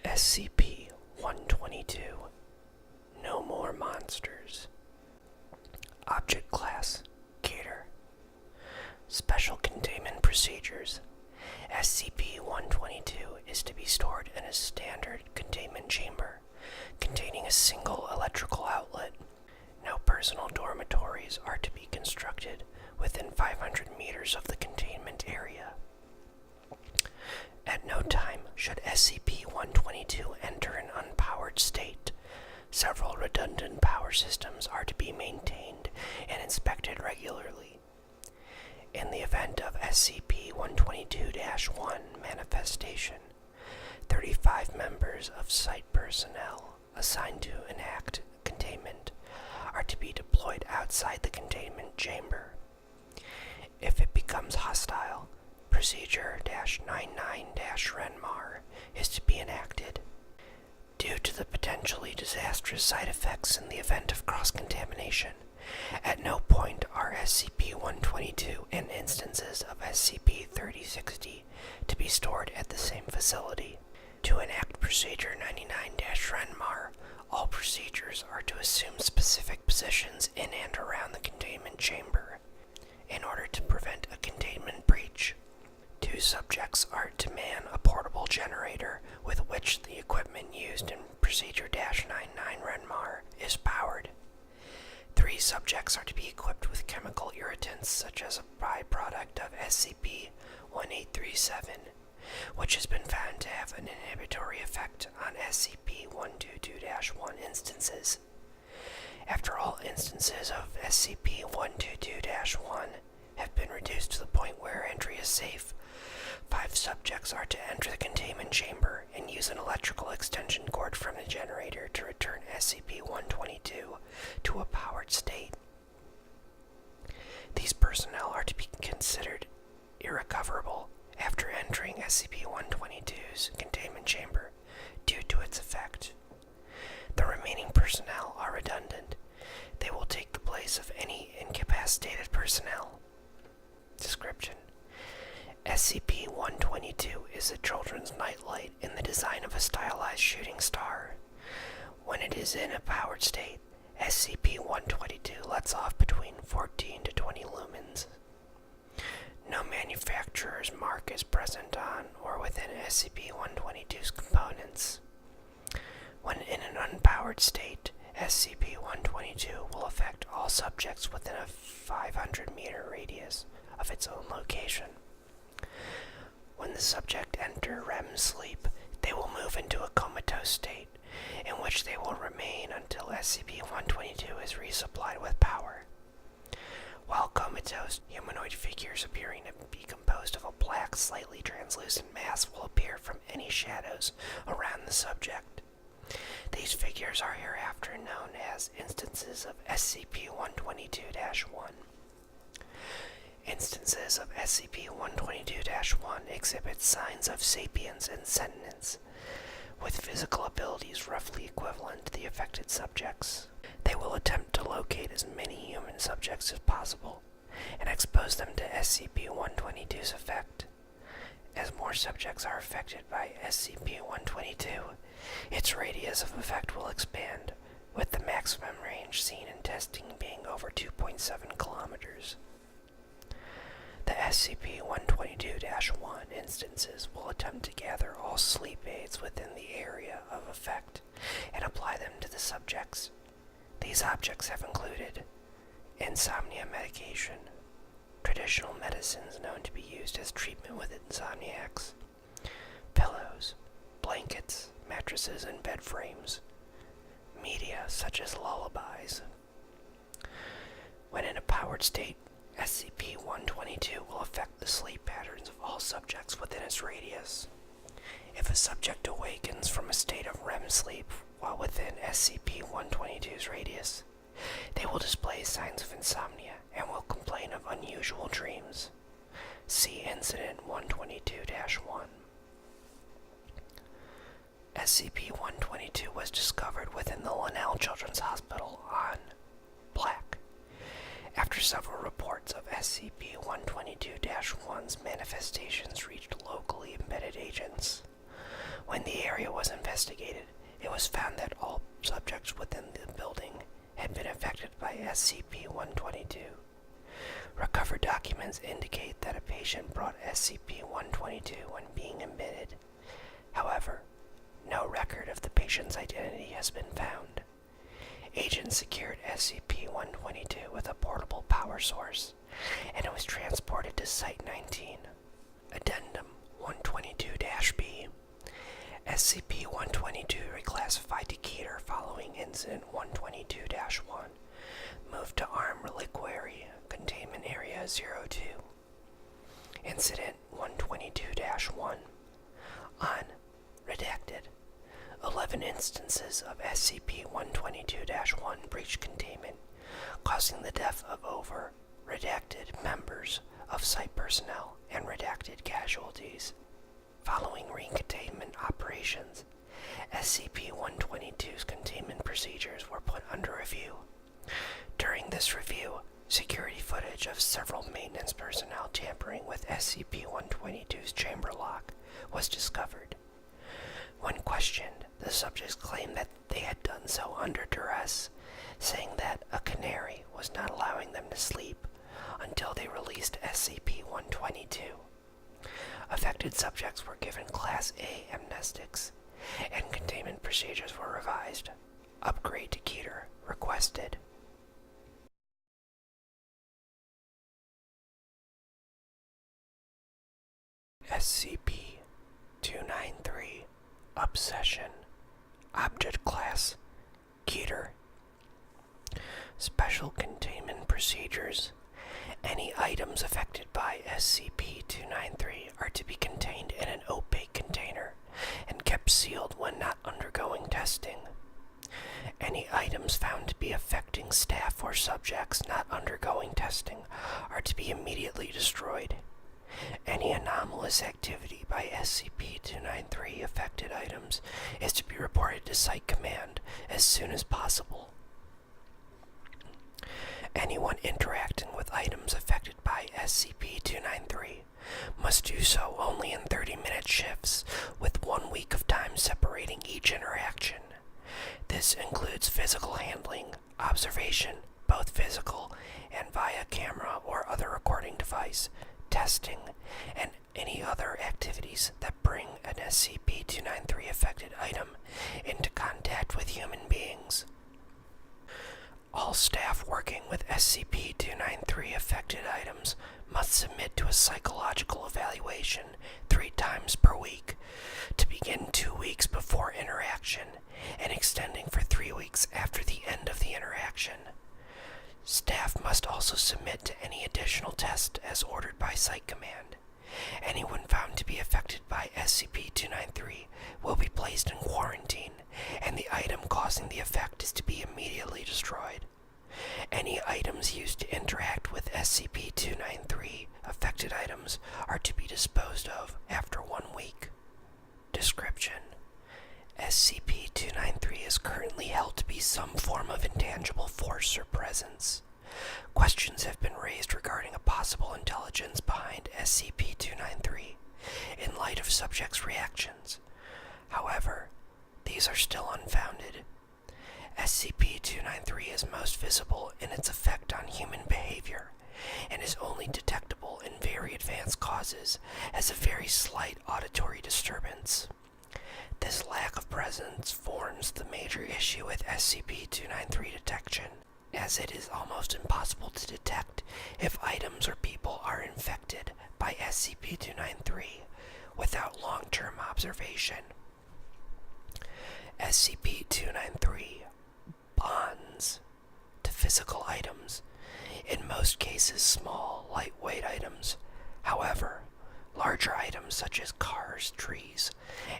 SCP-122. No more monsters. Object Class Gator. Special Containment Procedures. SCP-122 is to be stored in a standard containment chamber containing a single electrical outlet. No personal dormitories are to be constructed within 500 meters of the containment area. At no time should SCP-122 enter an unpowered state. Several redundant power systems are to be maintained and inspected regularly. In the event of SCP-122-1 manifestation, 35 members of site personnel assigned to enact containment are to be deployed outside the containment chamber. If it becomes hostile, Procedure-99-Renmar is to be enacted. Due to the potentially disastrous side effects in the event of cross-contamination, at no point are SCP-122 and instances of SCP-3060 to be stored at the same facility. To enact Procedure-99-Renmar, all procedures are to assume specific positions in and around the containment chamber in order to prevent a containment breach. 2 subjects are to man a portable generator with which the equipment used in Procedure-99-Renmar is powered. 3 subjects are to be equipped with chemical irritants such as a byproduct of SCP-1837, which has been found to have an inhibitory effect on SCP-122-1 instances. After all instances of SCP-122-1 have been reduced to the point where entry is safe, 5 subjects are to enter the containment chamber and use an electrical extension cord from the generator to return SCP-122 to a powered state. These personnel are to be considered irrecoverable after entering SCP-122's containment chamber due to its effect. The remaining personnel are redundant. They will take the place of any incapacitated personnel. Description: SCP-122 is a children's nightlight in the design of a stylized shooting star. When it is in a powered state, SCP-122 lets off between 14 to 20 lumens. No manufacturer's mark is present on or within SCP-122's components. When in an unpowered state, SCP-122 will affect all subjects within a 500-meter radius of its own location. When the subject enter REM sleep, they will move into a comatose state, in which they will remain until SCP-122 is resupplied with power. While comatose, humanoid figures appearing to be composed of a black, slightly translucent mass will appear from any shadows around the subject. These figures are hereafter known as instances of SCP-122-1. Instances of SCP-122-1 exhibit signs of sapience and sentience, with physical abilities roughly equivalent to the affected subjects. They will attempt to locate as many human subjects as possible and expose them to SCP-122's effect. As more subjects are affected by SCP-122, its radius of effect will expand, with the maximum range seen in testing being over 2.7 kilometers. The SCP-122-1 instances will attempt to gather all sleep aids within the area of effect and apply them to the subjects. These objects have included insomnia medication, traditional medicines known to be used as treatment with insomniacs, pillows, blankets, mattresses, and bed frames, media such as lullabies. When in a powered state, SCP-122 will affect the sleep patterns of all subjects within its radius. If a subject awakens from a state of REM sleep while within SCP-122's radius, they will display signs of insomnia and will complain of unusual dreams. See Incident 122-1. SCP-122 was discovered within the Linnell Children's Hospital on Black. After several reports of SCP-122-1's manifestations reached locally embedded agents, When the area was investigated, it was found that all subjects within the building had been affected by SCP-122. Recovered documents indicate that a patient brought SCP-122 when being admitted. However, no record of the patient's identity has been found. Agents secured SCP-122 with a portable power source, and it was transported to Site-19. Addendum 122-B. SCP-122 reclassified to Keter following Incident 122-1. Moved to Arm Reliquary, Containment Area 02. Incident 122-1. On Redacted. 11 instances of SCP-122-1 breached containment, causing the death of over redacted members of site personnel and redacted casualties. Following recontainment operations, SCP-122's containment procedures were put under review. During this review, security footage of several maintenance personnel tampering with SCP-122's chamber lock was discovered. When questioned, the subjects claimed that they had done so under duress, saying that a canary was not allowing them to sleep until they released SCP-122. Affected subjects were given Class A amnestics, and containment procedures were revised. Upgrade to Keter requested. SCP-293 Obsession. Object Class Keter. Special Containment Procedures. Any items affected by SCP-293 are to be contained in an opaque container and kept sealed when not undergoing testing. Any items found to be affecting staff or subjects not undergoing testing are to be immediately destroyed. Any anomalous activity by SCP-293 affected items is to be reported to Site Command as soon as possible. Anyone interacting with items affected by SCP-293 must do so only in 30-minute shifts, with 1 week of time separating each interaction. This includes physical handling, observation, both physical and via camera or other recording device, testing, and any other activities that bring an SCP-293 affected item into contact with human beings. All staff working with SCP-293 affected items must submit to a psychological evaluation 3 times per week, to begin 2 weeks before interaction and extending for 3 weeks after the end of the interaction. Staff must also submit to any additional test as ordered by Site Command. Anyone found to be affected by SCP-293 will be placed in quarantine, and the item causing the effect is to be immediately destroyed. Any items used to interact with SCP-293 affected items are to be disposed of after 1 week. Description: SCP-293 is currently held to be some form of intangible force or presence. Questions have been raised regarding a possible intelligence behind SCP-293 in light of subjects' reactions. However, these are still unfounded. SCP-293 is most visible in its effect on human behavior and is only detectable in very advanced causes as a very slight auditory disturbance. This lack of presence forms the major issue with SCP-293 detection, as it is almost impossible to detect if items or people are infected by SCP-293 without long-term observation. SCP-293 bonds to physical items, in most cases small, lightweight items. However, larger items such as cars, trees,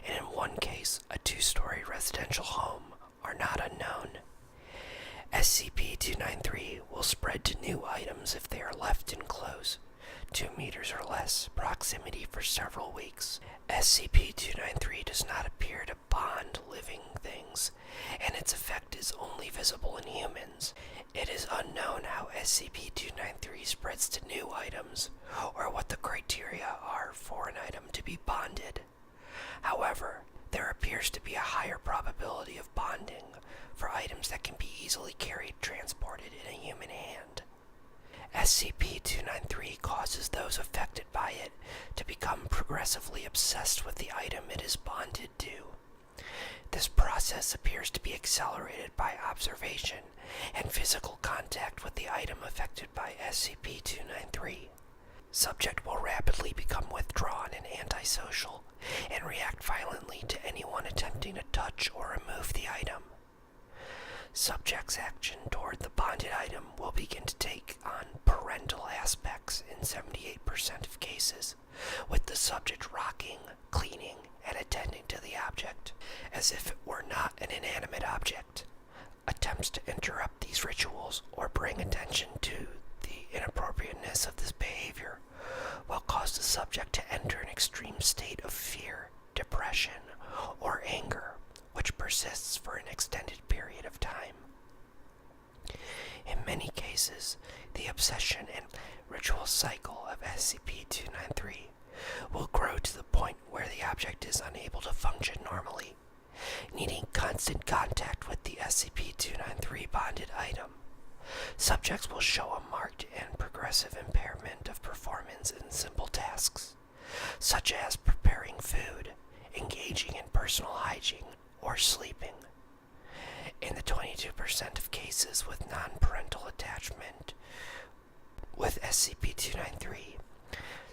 and in one case, a 2-story residential home are not unknown. SCP-293 will spread to new items if they are left in close, 2 meters or less, proximity for several weeks. SCP-293 does not appear to bond living things, and its effect is only visible in humans. It is unknown how SCP-293 spreads to new items, or what the criteria are for an item to be bonded. However, there appears to be a higher probability of bonding for items that can be easily carried, transported in a human hand. SCP-293 causes those affected by it to become progressively obsessed with the item it is bonded to. This process appears to be accelerated by observation and physical contact with the item affected by SCP-293. Subject will rapidly become withdrawn and antisocial and react violently to anyone attempting to touch or remove the item. Subject's action toward the bonded item will begin to take on parental aspects in 78% of cases, with the subject rocking, cleaning, and attending to the object as if it were not an inanimate object. Attempts to interrupt these rituals or bring attention to the inappropriateness of this behavior will cause the subject to enter an extreme state of fear, depression, or anger, which persists for an extended period of time. In many cases, the obsession and ritual cycle of SCP-293 will grow to the point where the object is unable to function normally, needing constant contact with the SCP-293 bonded item. Subjects will show a marked and progressive impairment of performance in simple tasks, such as preparing food, engaging in personal hygiene, or sleeping. In the 22% of cases with non-parental attachment with SCP-293,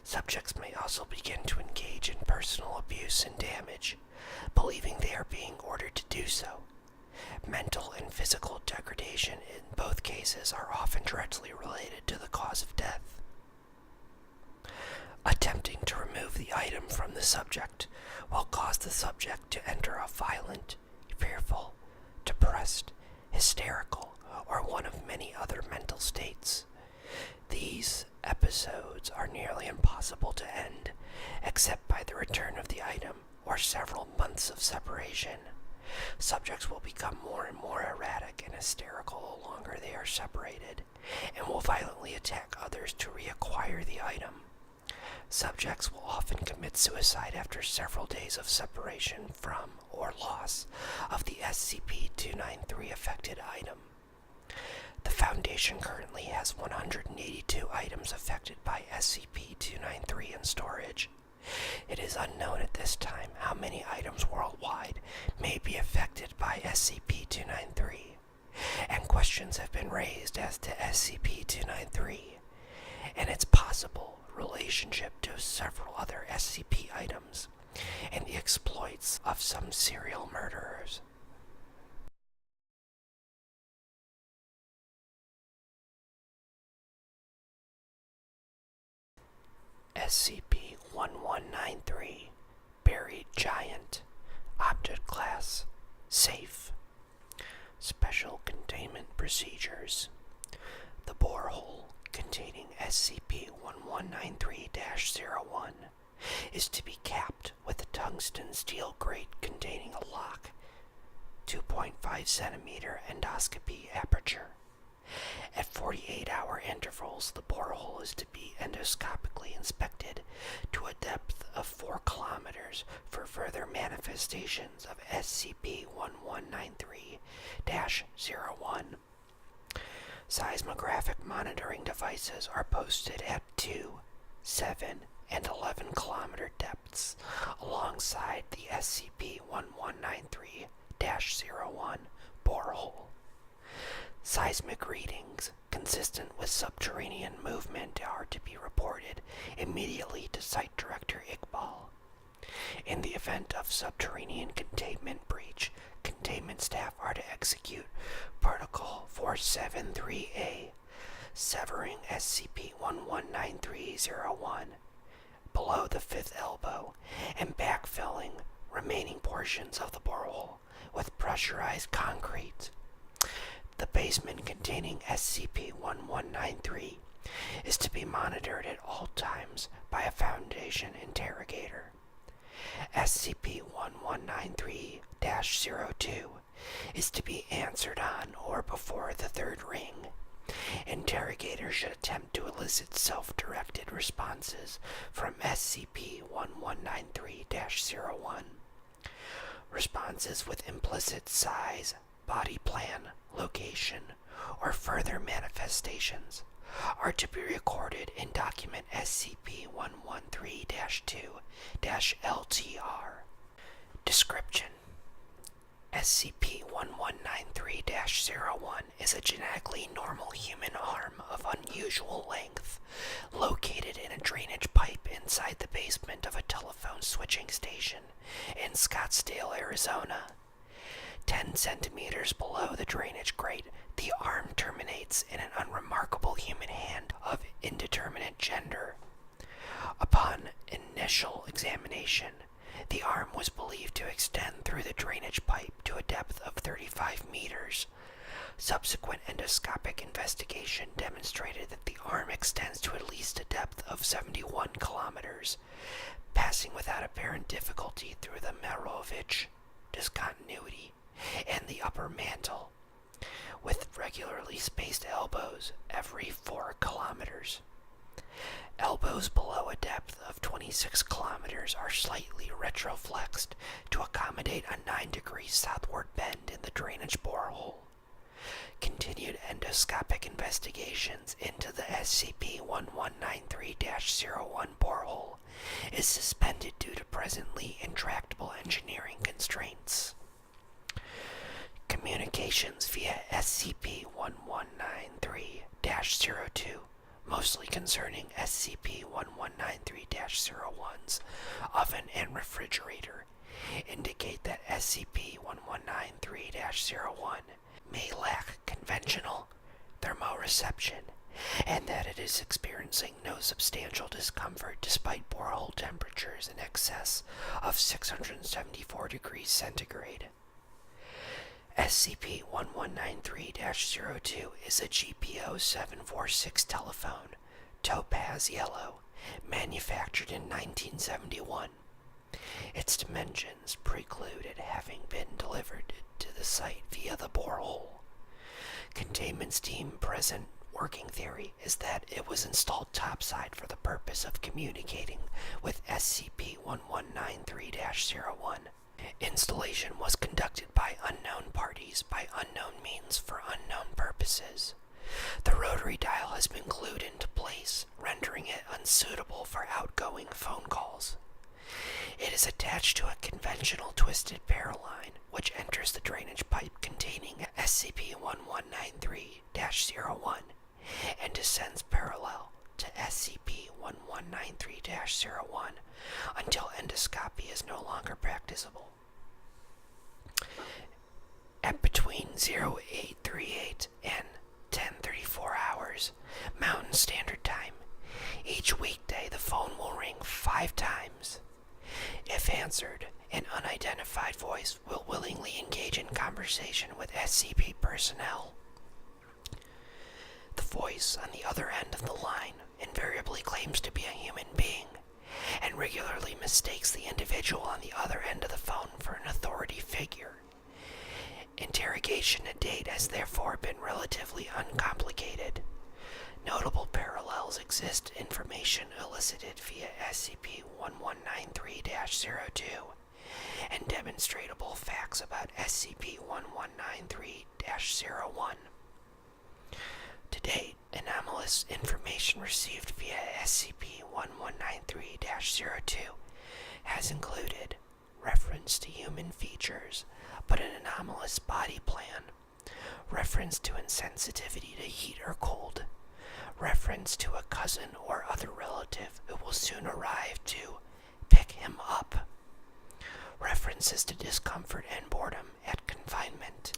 subjects may also begin to engage in personal abuse and damage, believing they are being ordered to do so. Mental and physical degradation in both cases are often directly related to the cause of death. Attempting to remove the item from the subject will cause the subject to enter a violent, fearful, depressed, hysterical, or one of many other mental states. These episodes are nearly impossible to end, except by the return of the item or several months of separation. Subjects will become more and more erratic and hysterical the longer they are separated, and will violently attack others to reacquire the item. Subjects will often commit suicide after several days of separation from or loss of the SCP-293 affected item. The Foundation currently has 182 items affected by SCP-293 in storage. It is unknown at this time how many items worldwide may be affected by SCP-293, and questions have been raised as to SCP-293 and its possible relationship to several other SCP items and the exploits of some serial murderers. SCP-1193 Buried Giant. Object Class Safe. Special Containment Procedures. The borehole containing SCP-1193-01 is to be capped with a tungsten steel grate containing a lock, 2.5 centimeter endoscopy aperture. At 48-hour intervals, the borehole is to be endoscopically inspected to a depth of 4 kilometers for further manifestations of SCP-1193-01. Seismographic monitoring devices are posted at 2, 7, and 11 kilometer depths alongside the SCP-1193-01 borehole. Seismic readings consistent with subterranean movement are to be reported immediately to Site Director Iqbal. In the event of subterranean containment breach, containment staff are to execute Protocol 473A, severing SCP-1193-01 below the 5th elbow and backfilling remaining portions of the borehole with pressurized concrete. The basement containing SCP-1193 is to be monitored at all times by a Foundation interrogator. SCP-1193-02 is to be answered on or before the 3rd ring. Interrogators should attempt to elicit self-directed responses from SCP-1193-01. Responses with implicit size, body plan, location, or further manifestations are to be recorded in document SCP-113-2-LTR. Description: SCP-1193-01 is a genetically normal human arm of unusual length, located in a drainage pipe inside the basement of a telephone switching station in Scottsdale, Arizona. 10 centimeters below the drainage grate, the arm terminates in an unremarkable human hand of indeterminate gender. Upon initial examination, the arm was believed to extend through the drainage pipe to a depth of 35 meters. Subsequent endoscopic investigation demonstrated that the arm extends to at least a depth of 71 kilometers, passing without apparent difficulty through the Merovich discontinuity and the upper mantle, with regularly spaced elbows every 4 kilometers. Elbows below a depth of 26 kilometers are slightly retroflexed to accommodate a 9-degree southward bend in the drainage borehole. Continued endoscopic investigations into the SCP-1193-01 borehole is suspended due to presently intractable engineering constraints. Communications via SCP-1193-02, mostly concerning SCP-1193-01's oven and refrigerator, indicate that SCP-1193-01 may lack conventional thermoreception, and that it is experiencing no substantial discomfort despite borehole temperatures in excess of 674 degrees centigrade. SCP-1193-02 is a GPO 746 telephone, topaz yellow, manufactured in 1971. Its dimensions preclude it having been delivered to the site via the borehole. Containment's team present working theory is that it was installed topside for the purpose of communicating with SCP-1193-01. Installation was conducted by unknown parties by unknown means for unknown purposes. The rotary dial has been glued into place, rendering it unsuitable for outgoing phone calls. It is attached to a conventional twisted pair line, which enters the drainage pipe containing SCP-1193-01 and descends parallel to SCP-1193-01 until endoscopy is no longer practicable. At between 0838 and 10:34 hours, Mountain Standard Time, each weekday the phone will ring 5 times. If answered, an unidentified voice will willingly engage in conversation with SCP personnel. The voice on the other end of the line invariably claims to be a human being, and regularly mistakes the individual on the other end of the phone for an authority figure. Interrogation to date has therefore been relatively uncomplicated. Notable parallels exist: information elicited via SCP-1193-02 and demonstrable facts about SCP-1193-01. To date, anomalous information received via SCP-1193-02 has included reference to human features, but an anomalous body plan, reference to insensitivity to heat or cold, reference to a cousin or other relative who will soon arrive to pick him up, references to discomfort and boredom at confinement,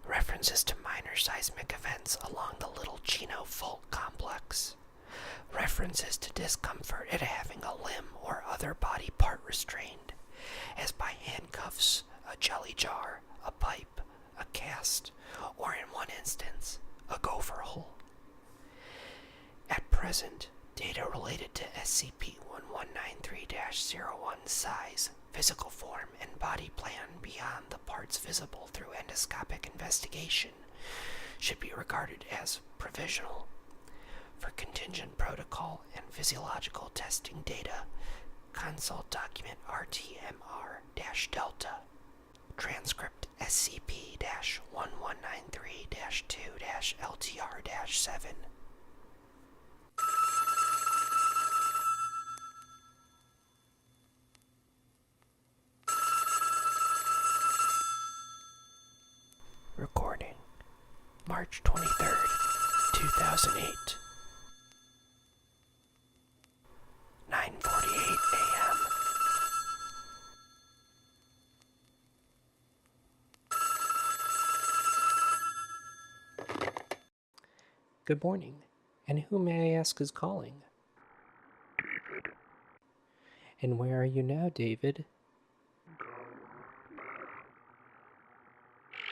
references to minor seismic events along the Little Chino Fault Complex, references to discomfort at having a limb or other body part restrained, as by handcuffs, a jelly jar, a pipe, a cast, or in one instance, a gopher hole. At present, data related to SCP-1193-01's size, physical form, and body plan beyond the parts visible through endoscopic investigation should be regarded as provisional. For contingent protocol and physiological testing data, consult document RTMR-Delta. Transcript SCP-1193-2-LTR-7. Recording March 23rd, 2008, 9:48 a.m. Good morning, and who may I ask is calling? David. And where are you now, David?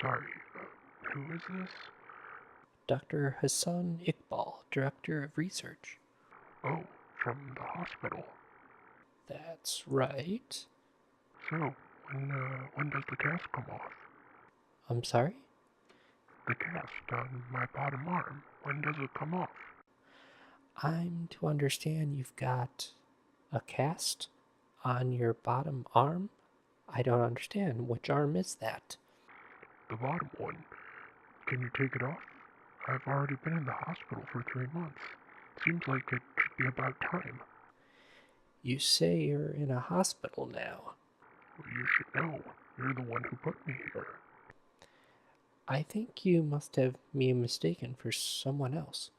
Sorry, who is this? Dr. Hassan Iqbal, Director of Research. Oh, from the hospital. That's right. So, when does the cast come off? I'm sorry? The cast on my bottom arm. When does it come off? I'm to understand you've got a cast on your bottom arm? I don't understand. Which arm is that? The bottom one. Can you take it off? I've already been in the hospital for 3 months. Seems like it should be about time. You say you're in a hospital now. You should know. You're the one who put me here. I think you must have me mistaken for someone else.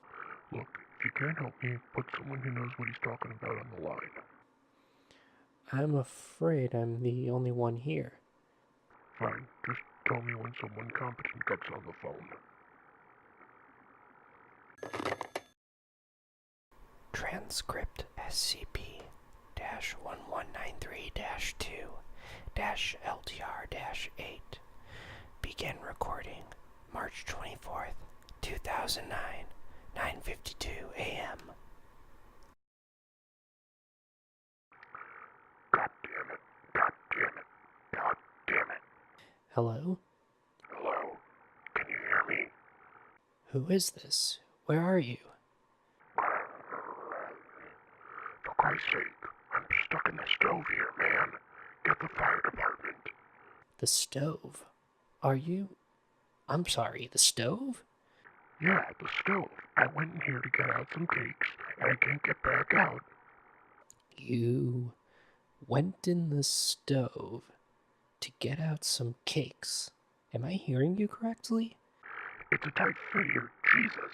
Look, if you can't help me, put someone who knows what he's talking about on the line. I'm afraid I'm the only one here. Fine, just tell me when someone competent gets on the phone. Transcript SCP-1193-2-LTR-8. Begin recording March 24th, 2009, 9:52 a.m. God damn it. God damn it. God damn it. Hello? Hello? Can you hear me? Who is this? Where are you? For Christ's sake, I'm stuck in the stove here, man. Get the fire department. The stove? Are you? I'm sorry, the stove? Yeah, the stove. I went in here to get out some cakes, and I can't get back out. You went in the stove to get out some cakes. Am I hearing you correctly? It's a tight fit here, Jesus.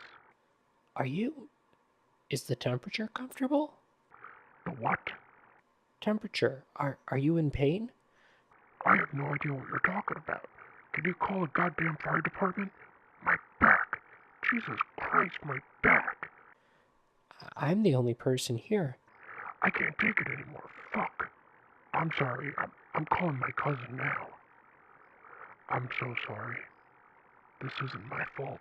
Are you? Is the temperature comfortable? The what? Temperature. Are you in pain? I have no idea what you're talking about. Can you call a goddamn fire department? My back. Jesus Christ, my back. I'm the only person here. I can't take it anymore. Fuck. I'm sorry. I'm calling my cousin now. I'm so sorry. This isn't my fault.